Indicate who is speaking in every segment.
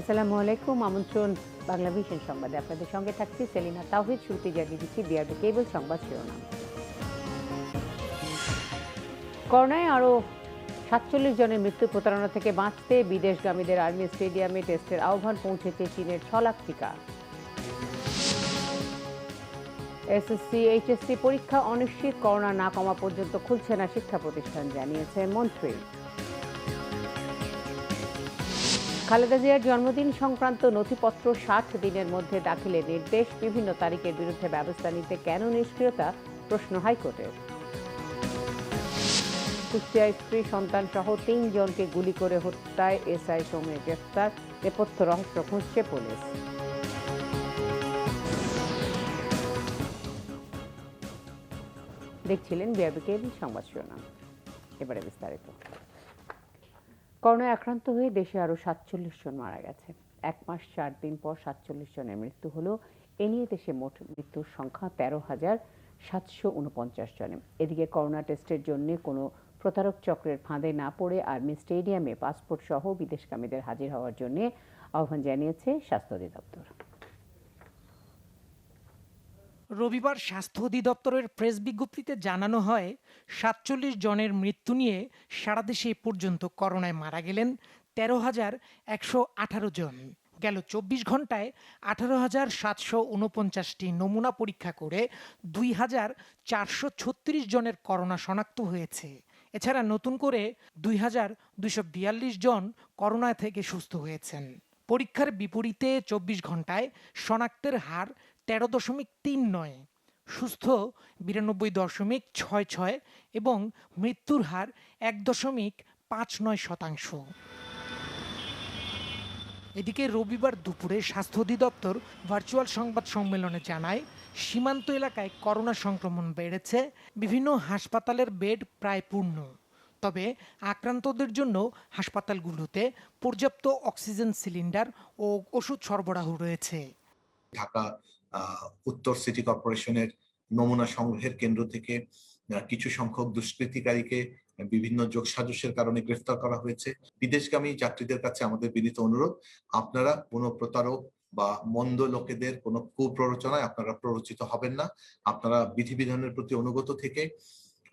Speaker 1: আসসালামু আলাইকুম। আমন্ত্রণ বাংলা ভিশন সংবাদে। আপনাদের সঙ্গে থাকছি সেলিনা তাওহিদ। শুরুতে জানিয়ে দিচ্ছি বিআরবি কেবল সংবাদ শিরোনাম। করোনায় আরও ৪৭ জনের মৃত্যু। প্রতারণা থেকে বাঁচতে বিদেশগামীদের আর্মি স্টেডিয়ামে টেস্টের আহ্বান। পৌঁছেছে চীনের ৬ লাখ টিকা। এসএসসি এইচএসসি পরীক্ষা অনিশ্চিত। করোনা না কমা পর্যন্ত খুলছে না শিক্ষা প্রতিষ্ঠান, জানিয়েছে মন্ত্রী। খালেদা জিয়ার জন্মদিন সংক্রান্ত নথিপত্র ৬০ দিনের মধ্যে দাখিলের নির্দেশ। বিভিন্ন তারিখের বিরুদ্ধে ব্যবস্থা নিতে কেন নিষ্ক্রিয়তা, প্রশ্ন হাইকোর্টের। কুষ্টিয়ায় স্ত্রী সন্তান সহ ৩ জনকে গুলি করে হত্যায় এসআই সৌম্যের গ্রেফতার। নেপথ্য রহস্য খুঁজছে পুলিশ। দেখছিলেন বিআরবি কেবল সংবাদ শিরোনাম। এবারে বিস্তারিত। করোনায় আক্রান্ত হয়ে দেশে আরও ৪৭ জন মারা গেছে। ১ মাস ৪ দিন পর ৪৭ জনের মৃত্যু হলো। এ নিয়ে দেশে মোট মৃত্যুর সংখ্যা ১৩,৭৪৯ জনে। এদিকে করোনা টেস্টের জন্য কোনো প্রতারক চক্রের ফাঁদে না পড়ে আর্মি স্টেডিয়ামে পাসপোর্ট সহ বিদেশগামীদের হাজির হওয়ার জন্য আহ্বান জানিয়েছে স্বাস্থ্য অধিদপ্তর।
Speaker 2: রবিবার স্বাস্থ্য অধিদপ্তরের প্রেস বিজ্ঞপ্তিতে জানানো হয়, ৪৭ জনের মৃত্যু নিয়ে সারা দেশে এ পর্যন্ত করোনায় মারা গেলেন ১৩,১১৮ জন। গেল ২৪ ঘন্টায় ১৮,৭৪৯টি নমুনা পরীক্ষা করে ২,৪৩৬ জনের করোনা শনাক্ত হয়েছে। এছাড়া নতুন করে ২,২৪২ জন করোনা থেকে সুস্থ হয়েছেন। পরীক্ষার বিপরীতে ২৪ ঘন্টায় শনাক্তের হার ১৩.৩৯, সুস্থ ৯২.৬৬ এবং মৃত্যুর হার ১.৫৯%। এদিকে রবিবার দুপুরে স্বাস্থ্য অধিদপ্তর ভার্চুয়াল সংবাদ সম্মেলনে জানায়, সীমান্ত এলাকায় করোনা সংক্রমণ বেড়েছে। বিভিন্ন হাসপাতালের বেড প্রায় পূর্ণ। তবে আক্রান্তদের জন্য হাসপাতালগুলোতে পর্যাপ্ত অক্সিজেন সিলিন্ডার ও ওষুধ সরবরাহ রয়েছে।
Speaker 3: ঢাকা উত্তর সিটি কর্পোরেশনের নমুনা সংগ্রহের কেন্দ্র থেকে কিছু সংখ্যক দুষ্কৃতিকারীকে বিভিন্ন যোগসাজশের কারণে গ্রেফতার করা হয়েছে। বিদেশগামী যাত্রীদের কাছে আমাদের বিনীত অনুরোধ, আপনারা কোনো প্রতারক বা মন্দ লোকেদের কোনো কুপ্ররোচনায় আপনারা প্ররোচিত হবেন না। আপনারা বিধিবিধানের প্রতি অনুগত থেকে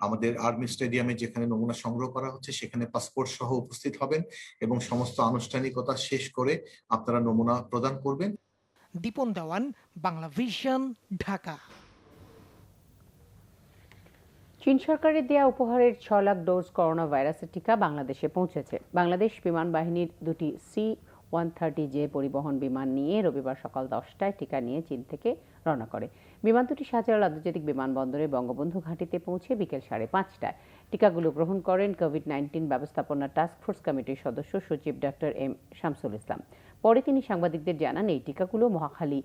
Speaker 3: আমাদের আর্মি স্টেডিয়ামে যেখানে নমুনা সংগ্রহ করা হচ্ছে সেখানে পাসপোর্ট সহ উপস্থিত হবেন এবং সমস্ত আনুষ্ঠানিকতা শেষ করে আপনারা নমুনা প্রদান করবেন।
Speaker 2: দীপন দেওয়ান, বাংলা ভিশন, ঢাকা।
Speaker 1: চীন সরকারের দেয়া উপহারের ৬ লাখ ডোজ করোনা ভাইরাসের টিকা বাংলাদেশে পৌঁছেছে। বাংলাদেশ বিমান বাহিনীর দুটি C-130J পরিবহন বিমান নিয়ে রবিবার সকাল ১০টায় টিকা নিয়ে চীন থেকে রওনা করে। বিমান দুটি শাহজালাল আন্তর্জাতিক বিমানবন্দরে বঙ্গবন্ধু ঘাঁটিতে পৌঁছে বিকেল ৫:৩০টায় টিকাগুলো গ্রহণ করেন কোভিড-১৯ ব্যবস্থাপনা টাস্ক ফোর্স কমিটির সদস্য সচিব ডক্টর এম শামসুল ইসলাম। পরে তিনি সাংবাদিকদের জানান, এই টিকাগুলো মহাখালী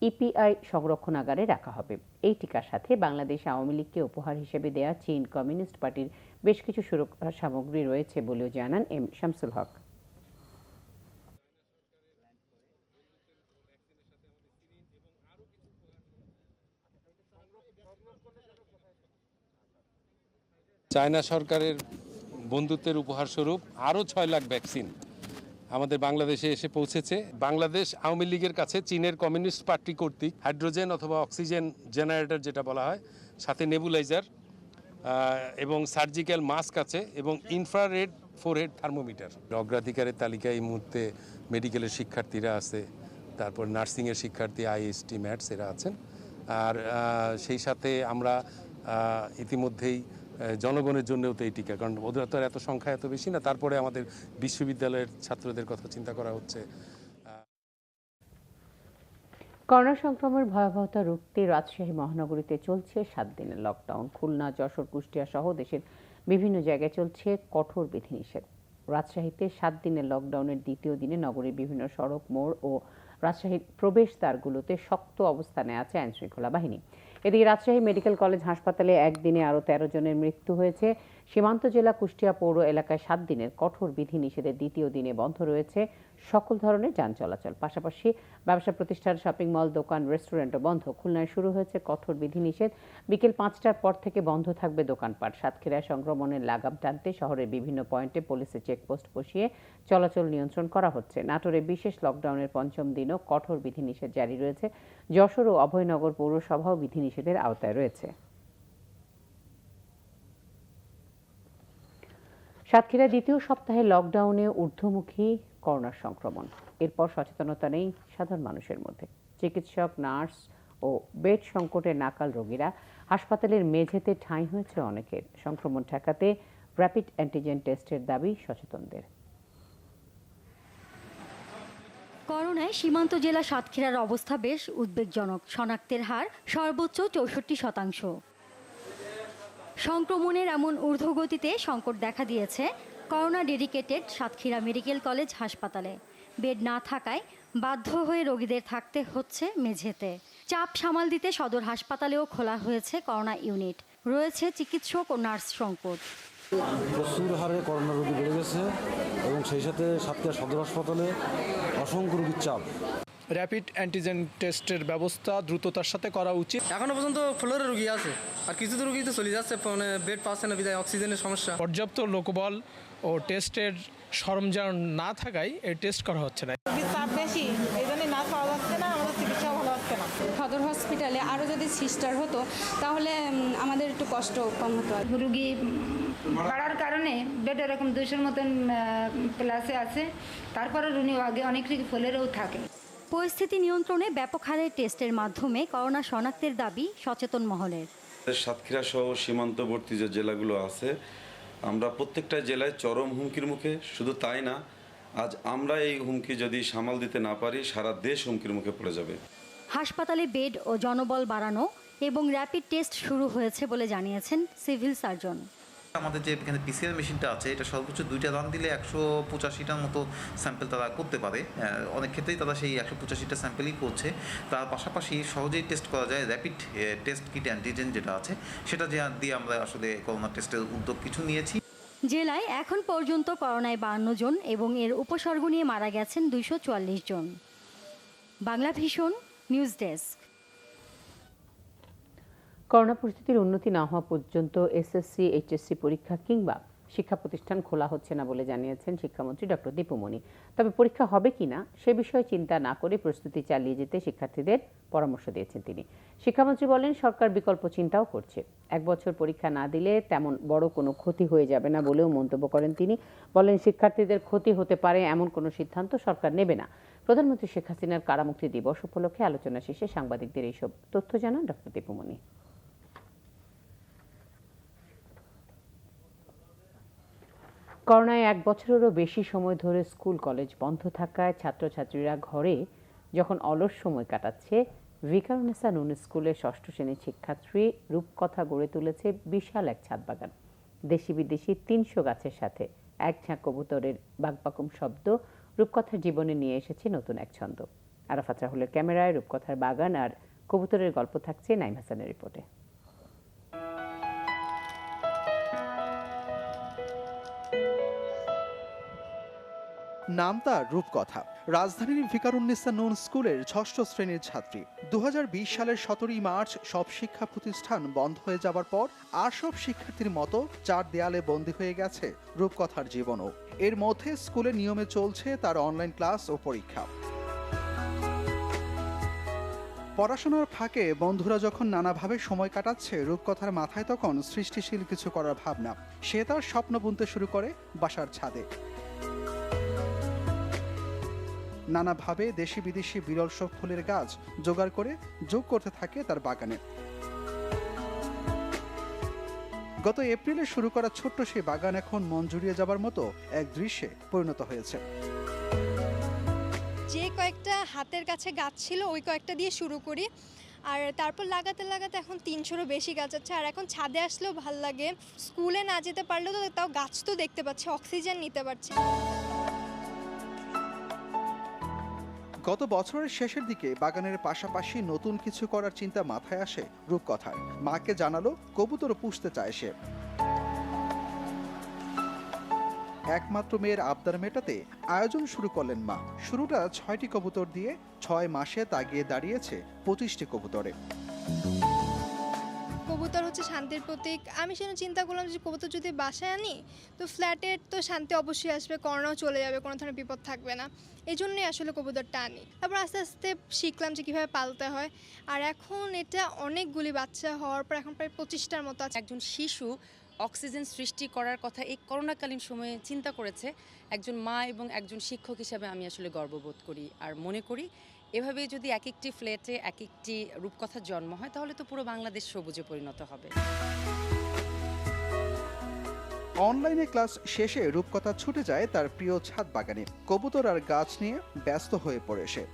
Speaker 1: ইপিআই সংরক্ষণাগারে রাখা হবে। এই টিকার সাথে বাংলাদেশ আওয়ামী লীগকে উপহার হিসেবে দেয়া চীন কমিউনিস্ট পার্টির বেশ কিছু সুরক্ষা সামগ্রী রয়েছে বলেও জানান এম শামসুল হক।
Speaker 4: চায়না সরকারের বন্ধুত্বের উপহার স্বরূপ আরও ৬ লাখ ভ্যাকসিন আমাদের বাংলাদেশে এসে পৌঁছেছে। বাংলাদেশ আওয়ামী লীগের কাছে চীনের কমিউনিস্ট পার্টি কর্তৃক হাইড্রোজেন অথবা অক্সিজেন জেনারেটর যেটা বলা হয়, সাথে নেবুলাইজার এবং সার্জিক্যাল মাস্ক আছে এবং ইনফ্রারেড ফোরহেড থার্মোমিটার। অগ্রাধিকারের তালিকায় এই মুহূর্তে মেডিকেলের শিক্ষার্থীরা আছে, তারপর নার্সিংয়ের শিক্ষার্থী, আইএসটি, ম্যাটস এরা আছেন। আর সেই সাথে আমরা ইতিমধ্যেই জনগণের জন্যও তো এই টিকা, কারণ ওদের তো এত সংখ্যা এত বেশি না, তারপরে আমাদের বিশ্ববিদ্যালয়ের ছাত্রদের কথা চিন্তা করা হচ্ছে।
Speaker 1: করোনা সংক্রমণের ভয়াবহতা রুখতে রাজশাহী মহানগরীতে চলছে 7 দিনের লকডাউন। খুলনা, যশোর, কুষ্টিয়া সহ দেশের বিভিন্ন জায়গায় চলছে কঠোর বিধিনিষেধ। রাজশাহীতে 7 দিনের লকডাউনের দ্বিতীয় দিনে নগরীর বিভিন্ন সড়ক, মোড় ও রাজশাহীর প্রবেশদ্বারগুলোতে শক্ত অবস্থানে আছে আইনশৃঙ্খলা বাহিনী। এদিকে রাজশাহী মেডিকেল কলেজ হাসপাতালে একদিনে আরও 13 জনের মৃত্যু হয়েছে। সীমান্ত জেলা কুষ্টিয়া পৌর এলাকায় 7 দিনের কঠোর বিধিনিষেধের দ্বিতীয় দিনে বন্ধ রয়েছে সকল ধরনের যান চলাচল। পাশাপাশি ব্যবসা প্রতিষ্ঠান, শপিং মল, দোকান, রেস্টুরেন্টও বন্ধ। খুলনায় শুরু হয়েছে কঠোর বিধিনিষেধ। বিকেল 5টার পর থেকে বন্ধ থাকবে দোকানপাট। সাতক্ষীরায় সংক্রমণের লাগাম টানতে শহরের বিভিন্ন পয়েন্টে পুলিশের চেকপোস্ট বসিয়ে চলাচল নিয়ন্ত্রণ করা হচ্ছে। নাটোরে বিশেষ লকডাউনের 5ম দিনও কঠোর বিধিনিষেধ জারি রয়েছে। যশোর ও অভয়নগর পৌরসভাও বিধিনিষেধের আওতায় রয়েছে। সাতক্ষীরা দ্বিতীয় সপ্তাহে লকডাউনে ঊর্ধ্বমুখী করোনার সংক্রমণ। এরপর সচেতনতা নেই সাধারণ মানুষের মধ্যে। চিকিৎসক, নার্স ও বেড সংকটে নাকাল রোগীরা হাসপাতালের মেঝেতে ঠাঁই হয়েছে অনেকের। সংক্রমণ ঠেকাতে র্যাপিড অ্যান্টিজেন টেস্টের দাবি সচেতনদের।
Speaker 5: করোনায় সীমান্ত জেলা সাতক্ষীরার অবস্থা বেশ উদ্বেগজনক। শনাক্তের হার সর্বোচ্চ 64%। সংক্রমণের এমন ঊর্ধ্বগতিতে সংকট দেখা দিয়েছে corona dedicated Satkhira medical college হাসপাতালে। বেড না থাকায় বাধ্য হয়ে রোগীদের থাকতে হচ্ছে মেঝেতে। চাপ সামাল দিতে সদর হাসপাতালেও খোলা হয়েছে করোনা ইউনিট। রয়েছে চিকিৎসক ও নার্স সংকট।
Speaker 6: প্রচুর হারে করোনা রোগী বেড়ে গেছে এবং সেই সাথে সাতক্ষীরা সদর হাসপাতালে অসংখ্য রোগীর চাপ।
Speaker 7: র্যাপিড অ্যান্টিজেন টেস্টের ব্যবস্থা দ্রুততার সাথে করা উচিত।
Speaker 8: এখনো পর্যন্ত ফ্লোরে রুগী আছে, আর কিছু তো রুগী তো চলে যাচ্ছে, মানে বেড পাচ্ছে না, বিধায় অক্সিজেনের সমস্যা।
Speaker 7: পর্যাপ্ত লোকবল ও টেস্টের সরঞ্জাম না থাকায় এই টেস্ট করা হচ্ছে না।
Speaker 9: চাপ বেশি, এই জন্য না পাওয়া যাচ্ছে না, আমাদের চিকিৎসা ভালো হচ্ছে না।
Speaker 10: সদর হসপিটালে আরও যদি সিস্টার হতো তাহলে আমাদের একটু কষ্ট কম হতো।
Speaker 11: রুগী বাড়ার কারণে বেড এরকম 200 মতন প্লাসে আছে, তারপরে আগে অনেক রুগী ফ্লোরেও থাকে।
Speaker 5: পরিস্থিতি নিয়ন্ত্রণে ব্যাপক হারে টেস্টের মাধ্যমে করোনা শনাক্তের দাবি সচেতন মহলের।
Speaker 12: সাতক্ষীরা সহ সীমান্তবর্তী যে জেলাগুলো আছে, আমরা প্রত্যেকটা জেলায় চরম হুমকির মুখে। শুধু তাই না, আজ আমরা এই হুমকি যদি সামাল দিতে না পারি, সারা দেশ হুমকির মুখে পড়ে যাবে।
Speaker 5: হাসপাতালে বেড ও জনবল বাড়ানো এবং র্যাপিড টেস্ট শুরু হয়েছে বলে জানিয়েছেন সিভিল সার্জন।
Speaker 13: আমাদের যে এখানে পিসিআর মেশিনটা আছে, এটা সর্বোচ্চ 2টা দান দিলে 185টার মতো স্যাম্পল তারা করতে পারে। অনেক ক্ষেত্রেই তারা সেই 185টা স্যাম্পেলই করছে। তার পাশাপাশি সহজেই টেস্ট করা যায় র্যাপিড টেস্ট কিট অ্যান্টিজেন যেটা আছে, সেটা দিয়ে আমরা আসলে করোনা টেস্টের উদ্যোগ কিছু নিয়েছি।
Speaker 5: জেলায় এখন পর্যন্ত করোনায় 52 জন এবং এর উপসর্গ নিয়ে মারা গেছেন 244 জন। Bangla vision news desk.
Speaker 1: Corona পরিস্থিতির উন্নতি না হওয়া পর্যন্ত এসএসসি, এইচএসসি পরীক্ষা কিংবা শিক্ষা প্রতিষ্ঠান খোলা হচ্ছে না বলে জানিয়েছেন শিক্ষামন্ত্রী ডক্টর দীপুমনি। তবে পরীক্ষা হবে কিনা সে বিষয়ে চিন্তা না করে প্রস্তুতি চালিয়ে যেতে শিক্ষার্থীদের পরামর্শ দিয়েছেন তিনি। শিক্ষামন্ত্রী বলেন, সরকার বিকল্প চিন্তাও করছে। 1 বছর পরীক্ষা না দিলে তেমন বড় কোনো ক্ষতি হয়ে যাবে না বলেও মন্তব্য করেন তিনি। বলেন, শিক্ষার্থীদের ক্ষতি হতে পারে এমন কোনো সিদ্ধান্ত সরকার নেবে না। প্রধানমন্ত্রী শেখ হাসিনার কারামুক্তি দিবস উপলক্ষে আলোচনা শেষে সাংবাদিকদের এইসব তথ্য জানান ডক্টর দীপুমনি। করোনায় 1 বছরেরও বেশি সময় ধরে স্কুল কলেজ বন্ধ থাকায় ছাত্রছাত্রীরা ঘরে যখন অলস সময় কাটাচ্ছে, ভিকারুন্নেসা নূন স্কুলের 6ষ্ঠ শ্রেণীর শিক্ষার্থী রূপকথা গড়ে তুলেছে বিশাল এক ছাদ বাগান। দেশি বিদেশি 300 গাছের সাথে এক ঝাঁক কবুতরের বাকবাকুম শব্দ রূপকথার জীবনে নিয়ে এসেছে নতুন এক ছন্দ। আরাফাত রাহুলের ক্যামেরায় রূপকথার বাগান আর কবুতরের গল্প থাকছে নাইম হাসানের রিপোর্টে।
Speaker 14: নাম তার রূপকথা। রাজধানীর ভিকারুন্নেসা নূন স্কুলের 6ষ্ঠ শ্রেণীর ছাত্রী। 2020 সালের 17ই মার্চ সব শিক্ষা প্রতিষ্ঠান বন্ধ হয়ে যাবার পর আর সব শিক্ষার্থীর মতো 4 দেয়ালে বন্দী হয়ে গেছে রূপকথার জীবনও। এর মধ্যে স্কুলে নিয়মে চলছে তার অনলাইন ক্লাস ও পরীক্ষা। পড়াশোনার ফাঁকে বন্ধুরা যখন নানাভাবে সময় কাটাচ্ছে, রূপকথার মাথায় তখন সৃষ্টিশীল কিছু করার ভাবনা। সে তার স্বপ্ন বুনতে শুরু করে বাসার ছাদে। নানাভাবে দেশি বিদেশি বিরল সব ফুলের গাছ জোগাড় করে যোগ করতে থাকে তার বাগানে। গত এপ্রিলে শুরু করা ছোট্ট সেই বাগান এখন মন জুড়িয়ে যাবার মতো এক দৃশ্যে পরিণত হয়েছে।
Speaker 15: যে কয়েকটা হাতের কাছে গাছ ছিল, ওই কয়েকটা দিয়ে শুরু করি, আর তারপর লাগাতে লাগাতে এখন 300-এরও বেশি গাছ আছে। আর এখন ছাদে আসলেও ভাল লাগে। স্কুলে না যেতে পারলেও তো তাও গাছ তো দেখতে পাচ্ছি, অক্সিজেন নিতে পারছি।
Speaker 14: গত বছরের শেষের দিকে বাগানের পাশাপাশি নতুন কিছু করার চিন্তা মাথায় আসে রূপকথার। মাকে জানালো কবুতর পুষতে চায় সে। একমাত্র মেয়ের আবদার মেটাতে আয়োজন শুরু করলেন মা। শুরুটা 6টি কবুতর দিয়ে, 6 মাসে তা গিয়ে দাঁড়িয়েছে 25টি কবুতরে।
Speaker 15: কবুতর হচ্ছে শান্তির প্রতীক। আমি সেজন্য চিন্তা করলাম যে কবুতর যদি বাসায় আনি তো ফ্ল্যাটের তো শান্তি অবশ্যই আসবে, করোনাও চলে যাবে, কোনো ধরনের বিপদ থাকবে না। এই জন্যই আসলে কবুতরটা আনি। তারপর আস্তে আস্তে শিখলাম যে কীভাবে পালতে হয়। আর এখন এটা অনেকগুলি বাচ্চা হওয়ার পর এখন প্রায় 25টার মতো আছে।
Speaker 16: একজন শিশু অক্সিজেন সৃষ্টি করার কথা এই করোনাকালীন সময়ে চিন্তা করেছে। একজন মা এবং একজন শিক্ষক হিসাবে আমি আসলে গর্ববোধ করি আর মনে করি এভাবেই যদি এক একটি ফ্ল্যাটে এক একটি রূপকথার জন্ম হয় তাহলে তো পুরো বাংলাদেশ সবুজে পরিণত হবে।
Speaker 14: অনলাইনে ক্লাস শেষে রূপকথা ছুটে যায় তার প্রিয় ছাদ বাগানে। কবুতর আর গাছ নিয়ে ব্যস্ত হয়ে পড়ে সে।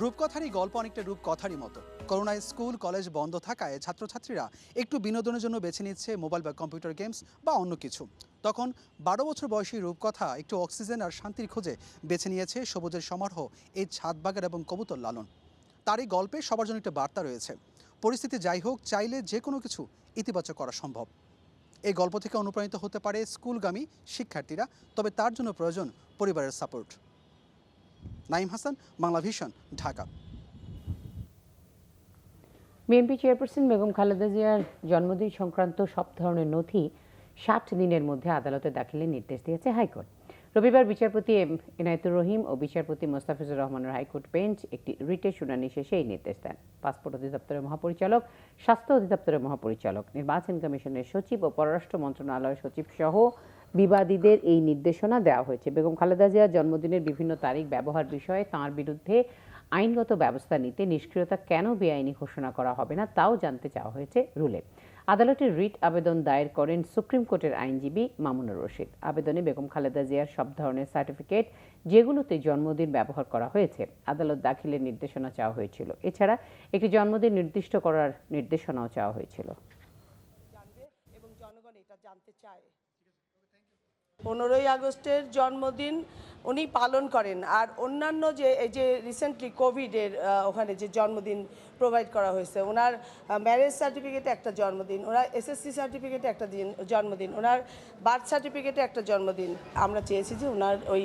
Speaker 17: রূপকথারই গল্প অনেকটা রূপকথারই মতো। করোনায় স্কুল কলেজ বন্ধ থাকায় ছাত্রছাত্রীরা একটু বিনোদনের জন্য বেছে নিচ্ছে মোবাইল বা কম্পিউটার গেমস বা অন্য কিছু। তখন 12 বছর বয়সী রূপকথা একটু অক্সিজেন আর শান্তির খোঁজে বেছে নিয়েছে সবুজের সমারোহ এই ছাদ বাগান এবং কবুতর লালন। তারই গল্পে সবার জন্য একটা বার্তা রয়েছে। পরিস্থিতি যাই হোক, চাইলে যে কোনো কিছু ইতিবাচক করা সম্ভব। এই গল্প থেকে অনুপ্রাণিত হতে পারে স্কুলগামী শিক্ষার্থীরা, তবে তার জন্য প্রয়োজন পরিবারের support. Naim Hasan, Bangla vision, Dhaka.
Speaker 1: BNP chairperson Begum Khaleda জিয়ার জন্মদিন সংক্রান্ত সব ধরনের নথি 60 দিনের মধ্যে আদালতে দাখিলের নির্দেশ দিয়েছে হাইকোর্ট। রবিবার বিচারপতি এম এনায়েতুর রহিম ও বিচারপতি মোস্তাফিজুর রহমানের হাইকোর্ট বেঞ্চ একটি রিটের শুনানি শেষে এই নির্দেশ দেন। পাসপোর্ট অধিদপ্তরের মহাপরিচালক, স্বাস্থ্য অধিদপ্তরের মহাপরিচালক, নির্বাচন কমিশনের সচিব ও পররাষ্ট্র মন্ত্রণালয়ের সচিব সহ বিবাদীদের এই নির্দেশনা দেওয়া হয়েছে। বেগম খালেদা জিয়ার জন্মদিনের বিভিন্ন তারিখ ব্যবহার বিষয়ে তাঁর বিরুদ্ধে আইনগত ব্যবস্থা নিতে নিষ্ক্রিয়তা কেন বেআইনি ঘোষণা করা হবে না তাও জানতে চাওয়া হয়েছে রুলে। আদালতে রিট আবেদন দায়ের করেন সুপ্রিম কোর্টের আইনজীবী মামুনুর রশিদ। আবেদনে বেগম খালেদা জিয়ার সব ধরনের সার্টিফিকেট যেগুলোতে জন্মদিন ব্যবহার করা হয়েছে আদালত দাখিলের নির্দেশনা চাওয়া হয়েছিল। এছাড়া একটি জন্মদিন নির্দিষ্ট করার নির্দেশনাও চাওয়া হয়েছিল।
Speaker 9: এবং জনগণ এটা জানতে চায়। 15ই আগস্টের জন্মদিন উনি পালন করেন। আর অন্যান্য যে এই যে রিসেন্টলি কোভিডের ওখানে যে জন্মদিন প্রোভাইড করা হয়েছে, ওনার ম্যারেজ সার্টিফিকেটে একটা জন্মদিন, ওনার এসএসসি সার্টিফিকেটে একটা জন্মদিন, ওনার বার্থ সার্টিফিকেটে একটা জন্মদিন। আমরা চেয়েছি যে ওনার ওই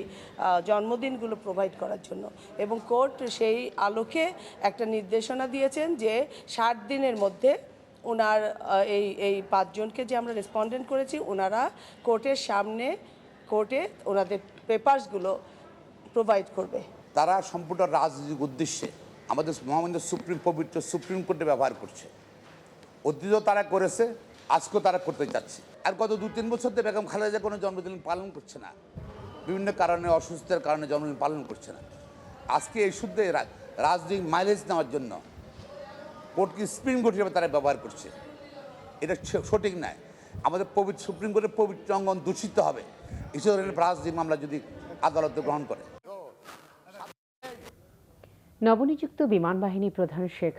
Speaker 9: জন্মদিনগুলো প্রোভাইড করার জন্য, এবং কোর্ট সেই আলোকে একটা নির্দেশনা দিয়েছেন যে 60 দিনের মধ্যে ওনার এই 5 জনকে যে আমরা রেসপন্ডেন্ট করেছি ওনারা কোর্টের সামনে কোর্টে ওনাদের পেপারসগুলো প্রোভাইড করবে।
Speaker 18: তারা সম্পূর্ণ রাজনৈতিক উদ্দেশ্যে আমাদের মহামান্য পবিত্র সুপ্রিম কোর্টে ব্যবহার করছে। অতীতও তারা করেছে, আজকেও তারা করতে চাচ্ছে। আর গত 2-3 বছর ধরে বেগম খালেদা কোনো জন্মদিন পালন করছে না, বিভিন্ন কারণে অসুস্থতার কারণে জন্মদিন পালন করছে না। আজকে এই শুদ্ধ রাজনৈতিক মাইলেজ নেওয়ার জন্য কোর্টকে সুপ্রিম কোর্ট হিসেবে তারা ব্যবহার করছে। এটা সঠিক নয়। আমাদের পবিত্র সুপ্রিম কোর্টের পবিত্র অঙ্গন দূষিত হবে এই ধরনের রাজনৈতিক মামলা যদি আদালতে গ্রহণ করে।
Speaker 1: নবনিযুক্ত বিমান বাহিনী প্রধান শেখ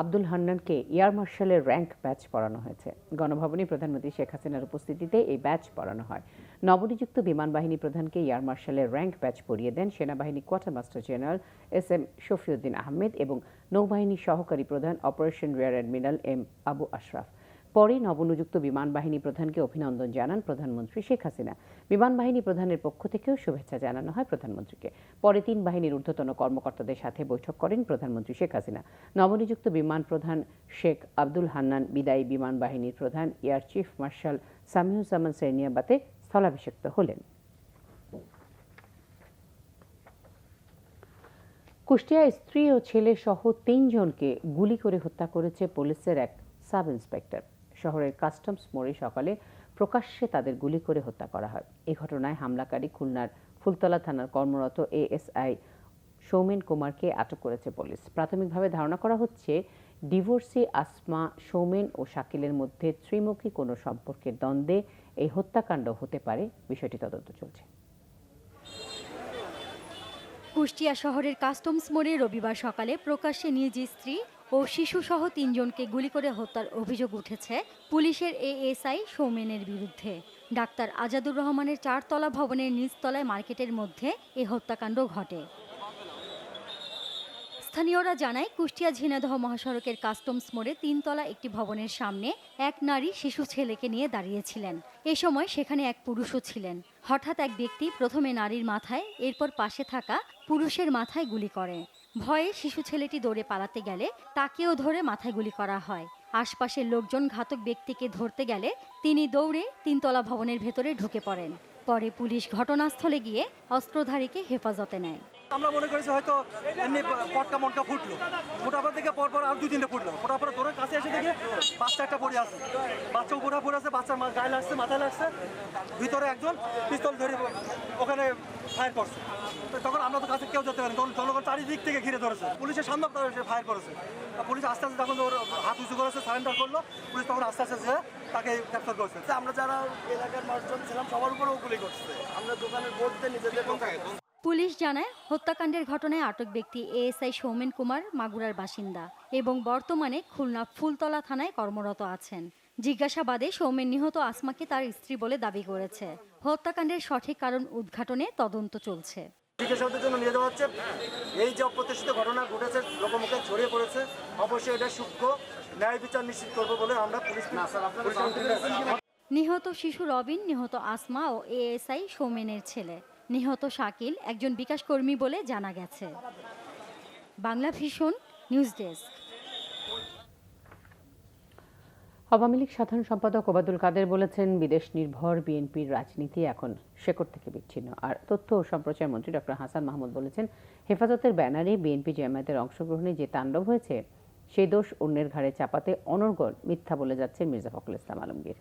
Speaker 1: আব্দুল হান্নানকে এয়ার মার্শালের র্যাঙ্ক ব্যাচ পড়ানো হয়েছে। গণভবনে প্রধানমন্ত্রী শেখ হাসিনার উপস্থিতিতে এই ব্যাচ পড়ানো হয়। নবনিযুক্ত বিমান বাহিনী প্রধানকে এয়ার মার্শালের র্যাঙ্ক ব্যাচ পড়িয়ে দেন সেনাবাহিনী quartermaster general SM Shafiuddin Ahmed এবং নৌবাহিনীর সহকারী প্রধান operation rear admiral M Abu Ashraf. পরে নবনিযুক্ত বিমান বাহিনী প্রধানকে অভিনন্দন জানান প্রধানমন্ত্রী শেখ হাসিনা। বিমান বাহিনী প্রধানের পক্ষ থেকেও শুভেচ্ছা জানানো হয় প্রধানমন্ত্রীকে। পরে 3 বাহিনীর ঊর্ধ্বতন কর্মকর্তাদের সাথে বৈঠক করেন প্রধানমন্ত্রী শেখ হাসিনা। নবনিযুক্ত বিমান প্রধান শেখ আব্দুল হান্নান বিদায়ী বিমান বাহিনীর প্রধান এয়ার চিফ মার্শাল সামিউজ্জামান সেরনিয়াবাতে স্থলাভিষিক্ত হলেন। কুষ্টিয়ায় স্ত্রী ও ছেলে সহ 3 জনকে গুলি করে হত্যা করেছে পুলিশের এক সাব ইন্সপেক্টর। শহরের কাস্টমস মোড়ে সকালে প্রকাশ্যে তাদের গুলি করে হত্যা করা হয়। এই ঘটনায় হামলাকারী খুলনার ফুলতলা থানার কর্মরত ASI সৌমেন কুমারকে আটক করেছে পুলিশ। প্রাথমিকভাবে ধারণা করা হচ্ছে ডিভোর্সি আসমা, সৌমেন ও শাকিলের মধ্যে ত্রিমুখী কোনো সম্পর্কের দ্বন্দ্বে এই হত্যাকাণ্ড হতে পারে। বিষয়টি তদন্ত চলছে।
Speaker 5: কুষ্টিয়া শহরের কাস্টমস মোড়ে রবিবার সকালে প্রকাশ্যে নিজ স্ত্রী ও শিশুসহ 3 জনকে গুলি করে হত্যার অভিযোগ উঠেছে পুলিশের ASI সৌমেনের বিরুদ্ধে। ডাক্তার আজাদুর রহমানের 4 তলা ভবনের নিচতলায় মার্কেটের মধ্যে এই হত্যাকাণ্ড ঘটে। স্থানীয়রা জানায় কুষ্টিয়া ঝিনাইদহ মহাসড়কের কাস্টমস মোড়ে 3 তলা একটি ভবনের সামনে এক নারী শিশু ছেলেকে নিয়ে দাঁড়িয়েছিলেন। এ সময় সেখানে এক পুরুষও ছিলেন। হঠাৎ এক ব্যক্তি প্রথমে নারীর মাথায়, এরপর পাশে থাকা পুরুষের মাথায় গুলি করে। ভয়ে শিশু ছেলেটি দৌড়ে পালাতে গেলে তাকেও ধরে মাথায় গুলি করা হয়। আশপাশের লোকজন ঘাতক ব্যক্তিকে ধরতে গেলে তিনি দৌড়ে 3 তলা ভবনের ভেতরে ঢুকে পড়েন। পরে পুলিশ ঘটনাস্থলে গিয়ে অস্ত্রধারীকে হেফাজতে নেয়।
Speaker 19: আমরা মনে করেছি হয়তো এমনি পটকা মটকা ফুটলো, ফোটাবার থেকে পরপর আর 2-3টে ফুটলো, ফোটার পরে ধরে কাছে এসে দেখে বাচ্চা একটা পড়ে আছে, বাচ্চা উপরে পড়ে আছে, বাচ্চার গায়ে লাগছে, মাথায় লাগছে, ভিতরে একজন পিস্তল ধরে ওখানে ফায়ার করছে। তখন আমরা তো কাছে কেউ যেতে পারি, তখন জনগণ চারিদিক থেকে ঘিরে ধরেছে, পুলিশের সামনে ফায়ার করেছে। পুলিশ আস্তে আস্তে যখন ওর হাত উঁচু করেছে, সারেন্ডার করলো, পুলিশ তখন আস্তে আস্তে যে তাকে ক্যাপচার করছে। আমরা যারা এলাকার মানুষজন ছিলাম সবার উপরেও গুলি করছে, আমরা দোকানের বোর্ডতে নিজেদের।
Speaker 5: পুলিশ জানায় হত্যাকাণ্ডের ঘটনায় আটক ব্যক্তি এএসআই সৌমেন কুমার মাগুরার বাসিন্দা এবং বর্তমানে খুলনা ফুলতলা থানায় কর্মরত আছেন। জিজ্ঞাসাবাদে সৌমেন নিহত আসমাকে তার স্ত্রী বলে দাবি করেছে। হত্যাকাণ্ডের সঠিক কারণ উদ্ঘাটনে তদন্ত চলছে।
Speaker 19: জিজ্ঞাসাবাদের জন্য নিয়ে যাওয়া হচ্ছে। এই যে অপ্রত্যাশিত ঘটনা ঘটেছে, লোকমুখে ছড়িয়ে পড়েছে, অবশ্যই এটা সূক্ষ্ম ন্যায় বিচার নিশ্চিত করবো বলে আমরা পুলিশ।
Speaker 5: নিহত শিশু রবিন, নিহত আসমা ও এএসআই সৌমেনের ছেলে। নিহত শাকিল একজন বিকাশ কর্মী বলে জানা গেছে। Bangla vision news desk.
Speaker 1: Awami League সাধারণ সম্পাদক ওবায়দুল কাদের বলেছেন, বিদেশ নির্ভর বিএনপির রাজনীতি এখন শেকড় থেকে বিচ্ছিন্ন। আর তথ্য ও সম্প্রচার মন্ত্রী ডক্টর হাসান মাহমুদ বলেছেন, হেফাজতের ব্যানারে বিএনপি জামায়াতের অংশগ্রহণে যে তাণ্ডব হয়েছে সেই দোষ অন্যের ঘাড়ে চাপাতে অনর্গল মিথ্যা বলে যাচ্ছেন মির্জা ফখরুল ইসলাম আলমগীর।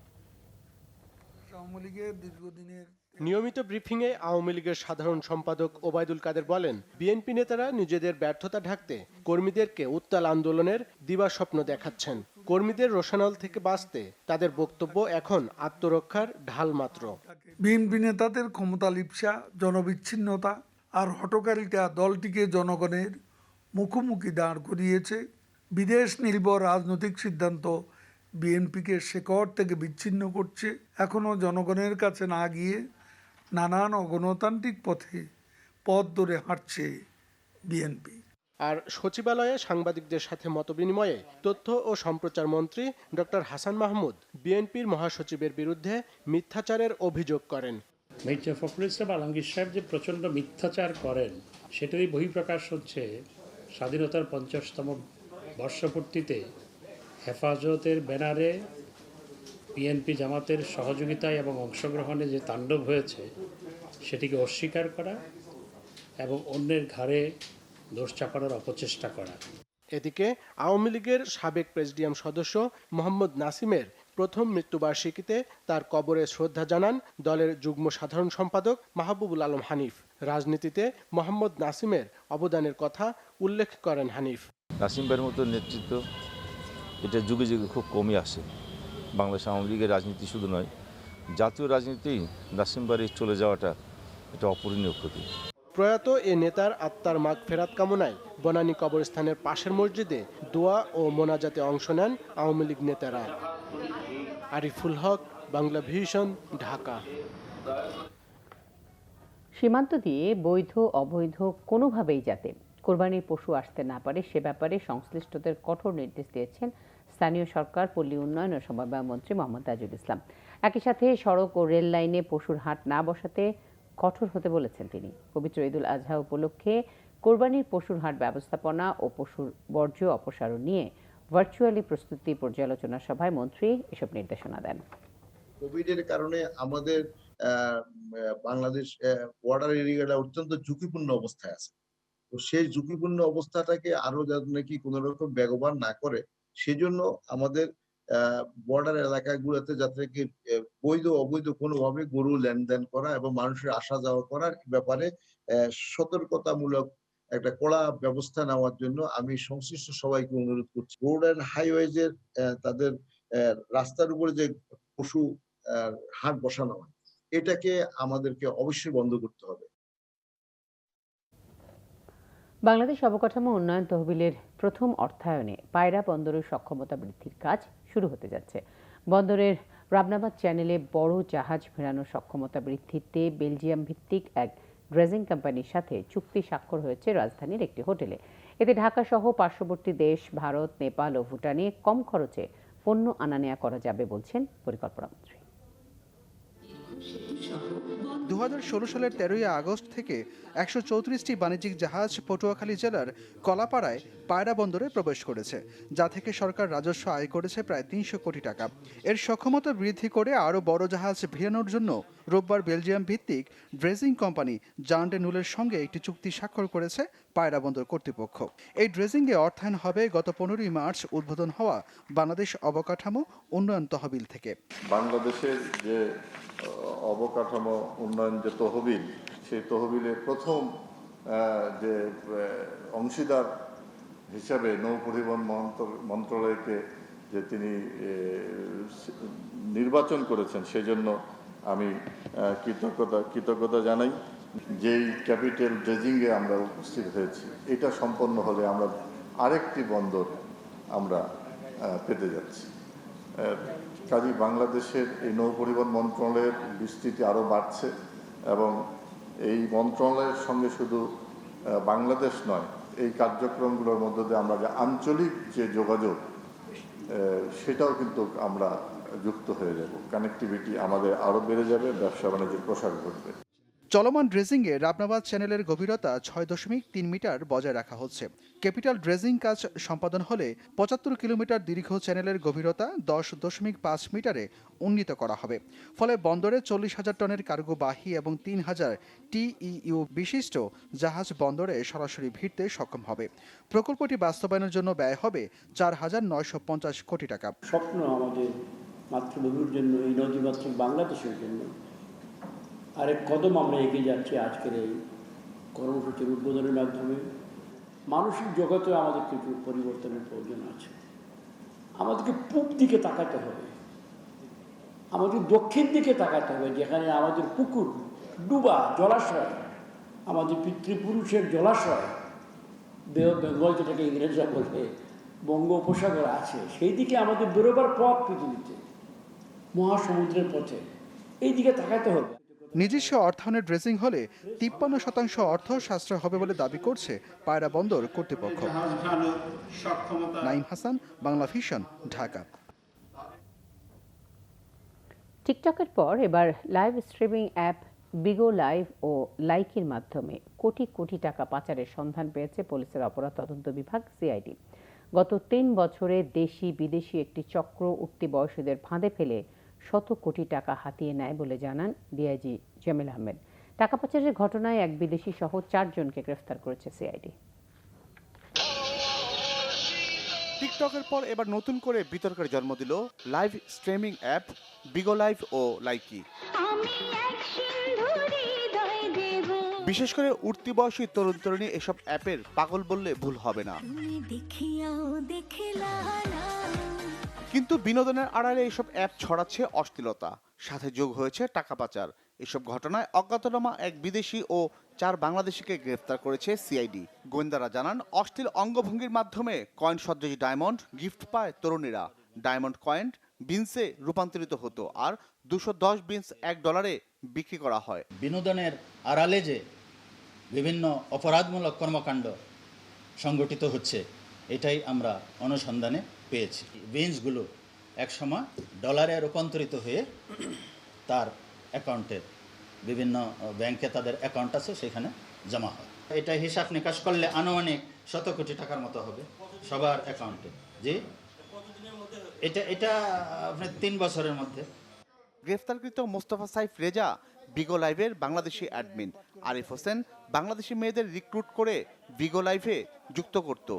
Speaker 20: নিয়মিত ব্রিফিংয়ে আওয়ামী লীগের সাধারণ সম্পাদক ওবায়দুল কাদের বলেন, বিএনপি নেতারা নিজেদের ব্যর্থতা ঢাকতে কর্মীদেরকে উত্তাল আন্দোলনের দিবাস্বপ্ন দেখাচ্ছেন। কর্মীদের রোশানল থেকে বাঁচতে তাদের বক্তব্য এখন আত্মরক্ষার ঢাল মাত্র।
Speaker 21: বিএনপি নেতাদের ক্ষমতা লিপ্সা, জনবিচ্ছিন্নতা আর হটকারিতা দলটিকে জনগণের মুখোমুখি দাঁড় করিয়েছে। বিদেশ নির্ভর রাজনৈতিক সিদ্ধান্ত বিএনপিকে শেকড় থেকে বিচ্ছিন্ন করছে। এখনও জনগণের কাছে না গিয়ে নানান অগণতান্ত্রিক পথ ধরে হাঁটছে বিএনপি।
Speaker 20: আর সচিবালয়ে সাংবাদিকদের সাথে মতবিনিময়ে তথ্য ও সম্প্রচার মন্ত্রী ডক্টর হাসান মাহমুদ বিএনপির মহাসচিবের বিরুদ্ধে মিথ্যাচারের অভিযোগ করেন।
Speaker 22: মির্জা ফখরুল ইসলাম আলমগীর সাহেব যে প্রচণ্ড মিথ্যাচার করেন সেটারই বহিঃপ্রকাশ হচ্ছে স্বাধীনতার 50তম বর্ষপূর্তিতে হেফাজতের ব্যানারে বিএনপি জামাতের সহযোগিতায় এবং অংশগ্রহণে যে তাণ্ডব হয়েছে সেটিকে অস্বীকার করা এবং অন্যের ঘাড়ে দোষ চাপানোর অপচেষ্টা করা।
Speaker 20: এদিকে আওয়ামী লীগের সাবেক প্রেসিডিয়াম সদস্য মোহাম্মদ নাসিমের প্রথম মৃত্যুবার্ষিকীতে তার কবরে শ্রদ্ধা জানান দলের যুগ্ম সাধারণ সম্পাদক মাহবুবুল আলম হানিফ। রাজনীতিতে মোহাম্মদ নাসিমের অবদানের কথা উল্লেখ করেন হানিফ।
Speaker 23: নাসিম ভাইয়ের মতো নেতৃত্ব এটা যুগে যুগে খুব কমই আসে। বাংলাদেশ আওয়ামী লীগের রাজনীতি শুধু নয়, জাতীয় রাজনীতিতেই নাসিম ভাইয়ের চলে যাওয়াটা এটা অপূরণীয় ক্ষতি।
Speaker 20: প্রয়াত এ নেতার আত্মার মাগফেরাত কামনায় বনানী কবরস্থানের পাশের মসজিদে দোয়া ও মোনাজাতে অংশ নেন আওয়ামী লীগ নেতারা। আরিফুল হক, বাংলা ভিশন, ঢাকা।
Speaker 1: সীমান্ত দিয়ে বৈধ অবৈধ কোনোভাবেই যাতে কোরবানির পশু আসতে না পারে সে ব্যাপারে সংশ্লিষ্টদের কঠোর নির্দেশ দিয়েছেন স্থানীয় সরকার, পল্লী উন্নয়ন ও সমবায় মন্ত্রী মোহাম্মদ তাজুল ইসলাম। একই সাথে সড়ক ও রেল লাইনে পশুর হাট না বসাতে কঠোর হতে বলেছেন তিনি। পবিত্র ঈদুল আজহা উপলক্ষে কোরবানির পশুর হাট ব্যবস্থাপনা ও পশুর বর্জ্য অপসারণ নিয়ে ভার্চুয়ালি প্রস্তুতি পর্যালোচনা সভায় মন্ত্রী এসব নির্দেশনা দেন।
Speaker 24: কোভিডের কারণে আমাদের বাংলাদেশ বর্ডার এরিয়াটা অত্যন্ত ঝুঁকিপূর্ণ অবস্থায় আছে। তো সেই ঝুঁকিপূর্ণ অবস্থাটাকে আরো যাতে নাকি কোন রকম বেগবান না করে, সেজন্য আমাদের বর্ডার এলাকাগুলোতে যাতে কি বৈধ অবৈধ কোনোভাবে গরু লেনদেন করা এবং মানুষের আসা যাওয়া করার ব্যাপারে সতর্কতামূলক একটা কড়া ব্যবস্থা নেওয়ার জন্য আমি সংশ্লিষ্ট সবাইকে অনুরোধ করছি। রোড অ্যান্ড হাইওয়েজের তাদের রাস্তার উপরে যে পশু হাট বসানো হয়, এটাকে আমাদেরকে অবশ্যই বন্ধ করতে হবে।
Speaker 1: বাংলাদেশ অবকাঠামো উন্নয়ন তহবিলের প্রথম অর্থায়নে পায়রা বন্দরের সক্ষমতা বৃদ্ধির কাজ শুরু হতে যাচ্ছে। বন্দরের রাবনাবাদ চ্যানেলে বড় জাহাজ ভেড়ানোর সক্ষমতা বৃদ্ধিতে বেলজিয়াম ভিত্তিক এক ড্রেজিং কোম্পানির সাথে চুক্তি স্বাক্ষর হয়েছে রাজধানীর একটি হোটেলে। এতে ঢাকা সহ পার্শ্ববর্তী দেশ ভারত, নেপাল ও ভুটানে কম খরচে পণ্য আনা নেওয়া করা যাবে বলছেন পরিকল্পনা মন্ত্রী।
Speaker 14: 2016 সালের 13ই আগস্ট থেকে 134টি বাণিজ্যিক জাহাজ পটুয়াখালী জেলার কলাপাড়ায় পায়রা বন্দরে প্রবেশ করেছে, যা থেকে সরকার রাজস্ব আয় করেছে প্রায় 300 কোটি টাকা। এর সক্ষমতা বৃদ্ধি করে আরও বড় জাহাজ ভিড়ানোর জন্য রোববার বেলজিয়াম ভিত্তিক ড্রেজিং কোম্পানি জান্ডে নুলের সঙ্গে একটি চুক্তি স্বাক্ষর করেছে পায়রা বন্দর কর্তৃপক্ষ। এই ড্রেজিংয়ে অর্থায়ন হবে গত 15ই মার্চ উদ্বোধন হওয়া বাংলাদেশ অবকাঠামো উন্নয়ন তহবিল থেকে।
Speaker 2: বাংলাদেশের যে অবকাঠামো উন্নয়ন যে তহবিল, সেই তহবিলের প্রথম যে অংশীদার হিসাবে নৌ পরিবহন মন্ত্রণালয়কে যে তিনি নির্বাচন করেছেন, সেজন্য আমি কৃতজ্ঞতা জানাই। যেই ক্যাপিটাল ড্রেজিংয়ে আমরা উপস্থিত হয়েছি, এটা সম্পন্ন হলে আমরা আরেকটি বন্দর আমরা পেতে যাচ্ছি। কাজী বাংলাদেশের এই নৌ পরিবহন মন্ত্রণালয়ের বিস্তৃতি আরও বাড়ছে এবং এই মন্ত্রণালয়ের সঙ্গে শুধু বাংলাদেশ নয়, এই কার্যক্রমগুলোর মধ্য দিয়ে আমরা যে আঞ্চলিক যে যোগাযোগ, সেটাও কিন্তু আমরা যুক্ত হয়ে যাব। কানেক্টিভিটি আমাদের আরও বেড়ে যাবে, ব্যবসা বাণিজ্যের প্রসার ঘটবে।
Speaker 14: চলমান ড্রেজিংয়ে রাবনাবাদ চ্যানেলের গভীরতা 6.3 মিটার বজায় রাখা হচ্ছে। ক্যাপিটাল ড্রেজিং কাজ সম্পাদন হলে 75 কিলোমিটার দীর্ঘ চ্যানেলের গভীরতা 10.5 মিটারে উন্নীত করা হবে। ফলে বন্দরে 40,000 টনের কার্গোবাহী এবং 3,000 TEU বিশিষ্ট জাহাজ বন্দরে সরাসরি ভিড়তে সক্ষম হবে। প্রকল্পটি বাস্তবায়নের জন্য ব্যয় হবে 4,950 কোটি টাকা।
Speaker 3: স্বপ্ন আমাদের মাতৃভূমির জন্য, এই নদীমাতৃক বাংলাদেশের জন্য আরেক কদম আমরা এগিয়ে যাচ্ছি আজকের এই কর্মসূচির উদ্বোধনের মাধ্যমে। মানসিক জগতে আমাদের কিছু পরিবর্তনের প্রয়োজন আছে। আমাদেরকে পূব দিকে তাকাতে হবে, আমাদের দক্ষিণ দিকে তাকাতে হবে, যেখানে আমাদের পুকুর, ডুবা, জলাশয়, আমাদের পিতৃপুরুষের জলাশয়, বে অফ বেঙ্গল যেটাকে ইংরেজরা বলে, বঙ্গোপসাগর আছে, সেই দিকে আমাদের বেরোবার পথ পৃথিবীতে, মহাসমুদ্রের পথে, এই দিকে তাকাতে হবে।
Speaker 14: নিজস্ব অর্থায়নে ড্রেজিং হলে 53% অর্থ সাশ্রয় হবে বলে দাবি করছে পায়রা বন্দর কর্তৃপক্ষ। নাইম হাসান, বাংলা ভিশন, ঢাকা।
Speaker 1: টিকটকের পর এবার লাইভ স্ট্রিমিং অ্যাপ বিগো লাইভ ও লাইকির মাধ্যমে কোটি কোটি টাকা পাচারের সন্ধান পেয়েছে পুলিশের অপরাধ তদন্ত বিভাগ সিআইডি। গত 3 বছরে দেশি বিদেশি একটি চক্র উঠতি বয়সীদের ফাঁদে ফেলে শত কোটি টাকা হাতিয়ে নেয় বলে জানান ডিআইজি জামিল আহমেদ। টাকা পাচারের ঘটনায় এক বিদেশি সহ 4 জনকে গ্রেফতার করেছে সিআইডি।
Speaker 4: টিকটকের পর এবার নতুন করে বিতর্কের জন্ম দিল লাইভ স্ট্রিমিং অ্যাপ বিগো লাইভ ও লাইকি। বিশেষ করে উঠতি বয়সী তরুণ তরুণী এসব অ্যাপের পাগল বললে ভুল হবে না। কিন্তু বিনোদনের আড়ালে এসব অ্যাপ ছড়াচ্ছে অশ্লীলতা, সাথে যোগ হয়েছে টাকা পাচার। এসব ঘটনায় অজ্ঞাতনামা এক বিদেশি ও 4 বাংলাদেশিকে গ্রেফতার করেছে সিআইডি। গোয়েন্দারা জানান, অশ্লীল অঙ্গভঙ্গির মাধ্যমে কয়েন সদৃশ ডায়মন্ড গিফট পায় তরুণীরা। ডায়মন্ড কয়েন বিন্সে রূপান্তরিত হতো আর 210 বিন্স $1 বিক্রি করা হয়।
Speaker 6: বিনোদনের আড়ালে যে বিভিন্ন অপরাধমূলক কর্মকাণ্ড সংগঠিত হচ্ছে, এটাই আমরা অনুসন্ধানে পেয়েছি। বিন্সগুলো একসময় ডলারে রূপান্তরিত হয়ে তার অ্যাকাউন্টে, বিভিন্ন ব্যাংকে তাদের অ্যাকাউন্ট আছে, সেখানে জমা হয়। এটা হিসাব নিকাশ করলে আনুমানিক 100 কোটি টাকার মতো হবে সবার অ্যাকাউন্টে। জি, এটা আপনার 3 বছরের মধ্যে।
Speaker 4: গ্রেফতারকৃত মোস্তফা সাইফ রেজা বিগো লাইভের বাংলাদেশি অ্যাডমিন। আরিফ হোসেন বাংলাদেশি মেয়েদের রিক্রুট করে বিগো লাইভে যুক্ত করত।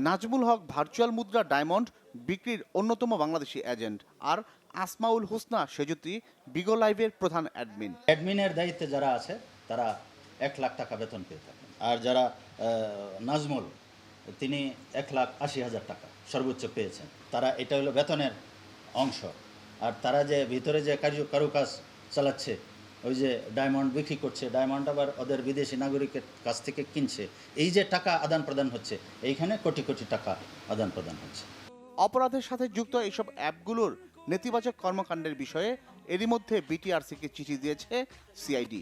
Speaker 4: নাজমুল হক ভার্চুয়াল মুদ্রা ডায়মন্ড বিক্রির অন্যতম বাংলাদেশি এজেন্ট। আর আসমাউল হোসনা সেজুতি বিগো লাইভের প্রধান অ্যাডমিন।
Speaker 6: অ্যাডমিনের দায়িত্বে যারা আছে তারা 1 লাখ টাকা বেতন পেয়ে থাকেন। আর যারা নাজমুল, তিনি 1,80,000 টাকা সর্বোচ্চ পেয়েছেন। তারা এটা হলো বেতনের অংশ। আর তারা যে ভিতরে যে কারুকাজ চালাচ্ছে, ওই যে ডায়মন্ড বিক্রি করছে, ডায়মন্ড আবার ওদের বিদেশি নাগরিকের কাছ থেকে কিনছে, এই যে টাকা আদান প্রদান হচ্ছে, এইখানে কোটি কোটি টাকা আদান প্রদান হচ্ছে।
Speaker 4: অপরাধের সাথে যুক্ত এইসব অ্যাপগুলোর নেতিবাচক কর্মকাণ্ডের বিষয়ে এরই মধ্যে বিটিআরসিকে চিঠি দিয়েছে সিআইডি।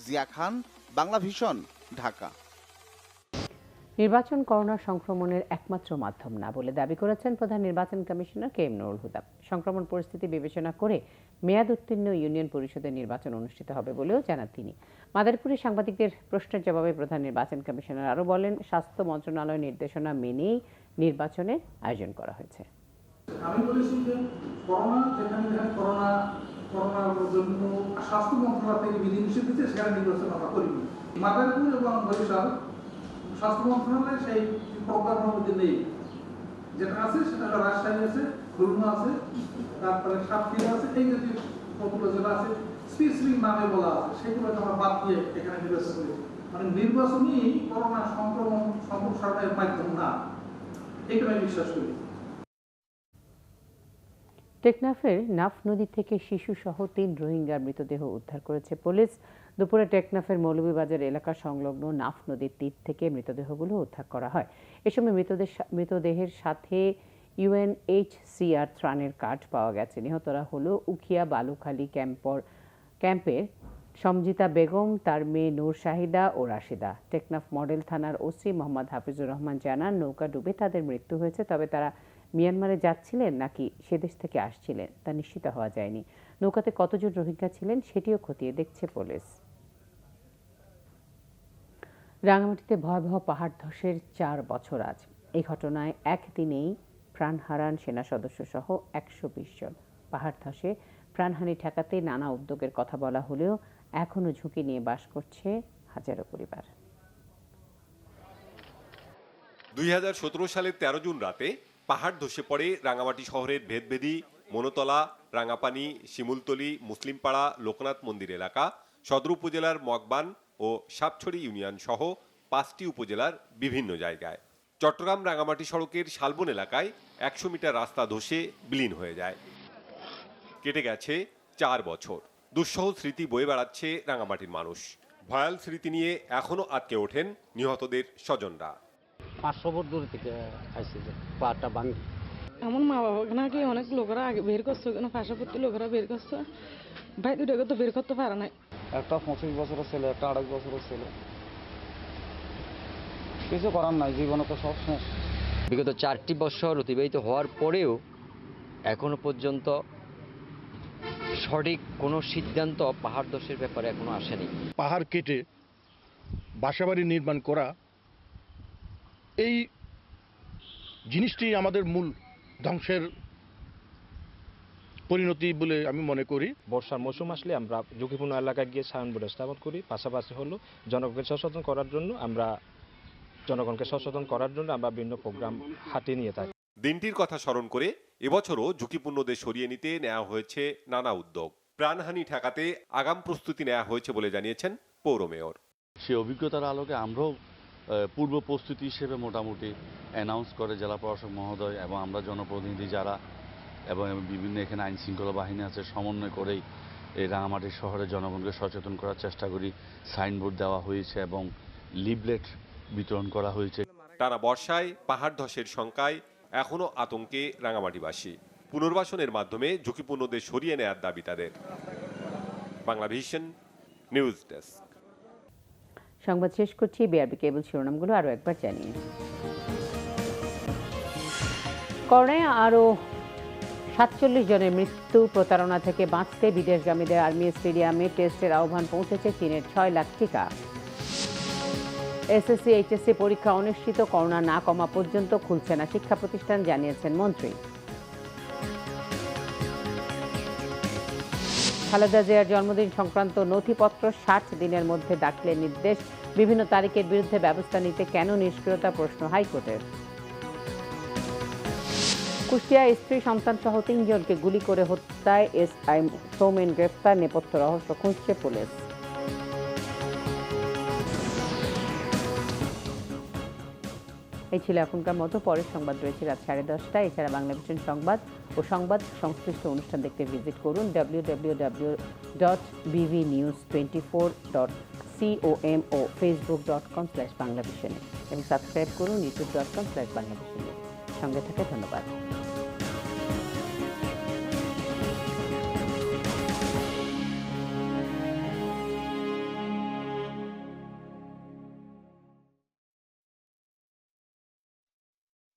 Speaker 4: জিয়া খান, বাংলা ভিশন, ঢাকা।
Speaker 1: নির্বাচন করোনা সংক্রমণের একমাত্র মাধ্যম না বলে দাবি করেছেন প্রধান নির্বাচন commissioner K M Nurul Huda. সংক্রমণ পরিস্থিতি বিবেচনা করে মেয়াদ উত্তীর্ণ ইউনিয়ন পরিষদের নির্বাচন অনুষ্ঠিত হবে বলেও জানান তিনি। মাদারীপুরে সাংবাদিকদের প্রশ্নের জবাবে প্রধান নির্বাচন কমিশনার আরও বলেন, স্বাস্থ্য মন্ত্রণালয়ের নির্দেশনা মেনেই নির্বাচনের আয়োজন করা হয়েছে।
Speaker 7: আমি বলেছি যে করোনার জন্য স্বাস্থ্য মন্ত্রণালয় থেকে বিধিনিষেধ দিচ্ছে, সেখানে নির্বাচন আমরা করিনি। মাদারীপুর এবং বরিশাল স্বাস্থ্য মন্ত্রণালয় সেই প্রোগ্রামের মধ্যে নেই। যেটা আছে সেটা হলো রাজশাহী আছে, খুলনা আছে, তারপরে সাতক্ষীরা আছে, এই যে কতগুলো জেলা আছে স্পেসিফিক নামে বলা আছে, সেগুলোকে আমরা বাদ দিয়ে এখানে নির্বাচন করেছি। মানে নির্বাচনই করোনা সংক্রমণ সম্প্রসারণের মাধ্যম না, এটা আমি বিশ্বাস করি।
Speaker 1: টেকনাফের নাফ নদী থেকে শিশুসহ 3 রোহিঙ্গার মৃতদেহ উদ্ধার করেছে পুলিশ। দুপুরে টেকনাফের মৌলভীবাজার এলাকা সংলগ্ন নাফ নদীর তীর থেকে মৃতদেহগুলো উদ্ধার করা হয়। এ সময় মৃতদেহের সাথে UNHCR ত্রাণের কার্ড পাওয়া গেছে। নিহতরা হলো উখিয়া বালুখালী ক্যাম্পের সমজিতা বেগম, তার মেয়ে নূর শাহিদা ও রাশিদা। টেকনাফ মডেল থানার ওসি মোহাম্মদ হাফিজুর রহমান জানান, নৌকা ডুবে তাদের মৃত্যু হয়েছে, তবে তারা মিয়ানমারে যাচ্ছিলেন নাকি সেদেশ থেকে আসছিলেন তা নিশ্চিত হওয়া যায়নি। নৌকাতে কতজন রোহিঙ্গা ছিলেন সেটিও খতিয়ে দেখছে পুলিশ। রাঙামাটিতে ভয়াবহ পাহাড় ধসের 4 বছর আজ। এই ঘটনায় একদিনেই প্রাণ হারান সেনা সদস্য সহ 120 জন। পাহাড় ধসে প্রাণহানি ঠেকাতে নানা উদ্যোগের কথা বলা হলেও এখনও ঝুঁকি নিয়ে বাস করছে হাজারো পরিবার।
Speaker 8: 2017 সালের 13 জুন রাতে পাহাড় ধসে পড়ে রাঙামাটি শহরের ভেদভেদি, মনোতলা, রাঙাপানি, শিমুলতলি, মুসলিমপাড়া, লোকনাথ মন্দির এলাকা, সদর উপজেলার মগবান ও সাপছড়ি ইউনিয়ন সহ 5টি উপজেলার বিভিন্ন জায়গায়। চট্টগ্রাম রাঙামাটি সড়কের শালবন এলাকায় 100 মিটার রাস্তা ধসে বিলীন হয়ে যায়। কেটে গেছে 4 বছর। দুঃসহ স্মৃতি বয়ে বেড়াচ্ছে রাঙামাটির মানুষ। ভয়াল স্মৃতি নিয়ে এখনো আটকে ওঠেন নিহতদের স্বজনরা।
Speaker 10: 500 ফুট দূর থেকে খাইছে যে পাটা ভাঙি।
Speaker 11: আমার মা বাবা নাকি অনেক লোকেরা আগে বের করছে, পাশাপাশি লোকেরা বের করছে, ভাই দুটাকে তো বের করতে পারে নাই।
Speaker 25: একটা 25 বছরের ছেলে, একটা 28 বছরের ছেলে, কিছু করার নাই, জীবনে তো সব শেষ।
Speaker 26: বিগত 4টি বছর অতিবাহিত হওয়ার পরেও এখনো পর্যন্ত সঠিক কোনো সিদ্ধান্ত পাহাড় ধসের ব্যাপারে এখনো আসেনি।
Speaker 27: পাহাড় কেটে বাসাবাড়ি নির্মাণ করা, এই জিনিসটি আমাদের মূল ধ্বংসের পরিণতি বলে আমি মনে করি।
Speaker 28: বর্ষার মৌসুম আসলে আমরা ঝুঁকিপূর্ণ এলাকায় গিয়ে সাইনবোর্ড স্থাপন করি। পাশাপাশি হলো জনগণকে সচেতন করার জন্য আমরা বিভিন্ন প্রোগ্রাম হাতে নিয়ে থাকি।
Speaker 8: দিনটির কথা স্মরণ করে এবছরও ঝুঁকিপূর্ণদের সরিয়ে নিতে নেওয়া হয়েছে নানা উদ্যোগ। প্রাণহানি ঠেকাতে আগাম প্রস্তুতি নেওয়া হয়েছে বলে জানিয়েছেন পৌর মেয়র।
Speaker 29: সেই অভিজ্ঞতার আলোকে আমরাও পূর্ব প্রস্তুতি হিসেবে মোটামুটি অ্যানাউন্স করে জেলা প্রশাসক মহোদয় এবং আমরা জনপ্রতিনিধি যারা এবং বিভিন্ন এখানে আইন শৃঙ্খলা বাহিনী আছে, সমন্বয় করেই এই রাঙামাটি শহরে জনগণকে সচেতন করার চেষ্টা করি। সাইনবোর্ড দেওয়া হয়েছে এবং লিফলেট বিতরণ করা হয়েছে।
Speaker 8: টানা বর্ষায় পাহাড় ধসের শঙ্কায় এখনো আতঙ্কে রাঙামাটিবাসী। পুনর্বাসনের মাধ্যমে ঝুঁকিপূর্ণদের সরিয়ে নেয়ার দাবি তাদের। Bangla vision news desk.
Speaker 1: সংবাদ শেষ করছি। বিআরবি কেবল শিরোনামগুলো আরও একবার জানিয়ে। করোনায় আরও 47 জনের মৃত্যু। প্রতারণা থেকে বাঁচতে বিদেশগামীদের আর্মি স্টেডিয়ামে টেস্টের আহ্বান পৌঁছেছে চীনের 6 লাখ টিকা। এসএসসি এইচএসসি পরীক্ষা অনুষ্ঠিত, করোনা না কমা পর্যন্ত খুলছে না শিক্ষা প্রতিষ্ঠান, জানিয়েছেন মন্ত্রী। খালেদা জিয়ার জন্মদিন সংক্রান্ত নথিপত্র 60 দিনের মধ্যে দাখিলের নির্দেশ। বিভিন্ন তারিখের বিরুদ্ধে ব্যবস্থা নিতে কেন নিষ্ক্রিয়তা, প্রশ্ন হাইকোর্টের। কুষ্টিয়ায় স্ত্রী সন্তান সহ 3 জনকে গুলি করে হত্যায় এসআই সৌমেন গ্রেফতার, নেপথ্য রহস্য খুঁজছে পুলিশ। এই ছিল এখনকার মতো। পরের সংবাদ রয়েছে রাত 10:30টায়। এছাড়া বাংলা ভিশন সংবাদ ও সংবাদ সংশ্লিষ্ট অনুষ্ঠান দেখতে ভিজিট করুন www.bvnews24.com ও facebook.com/banglavision এবং সাবস্ক্রাইব করুন youtube.com/banglavision। সঙ্গে থাকে ধন্যবাদ।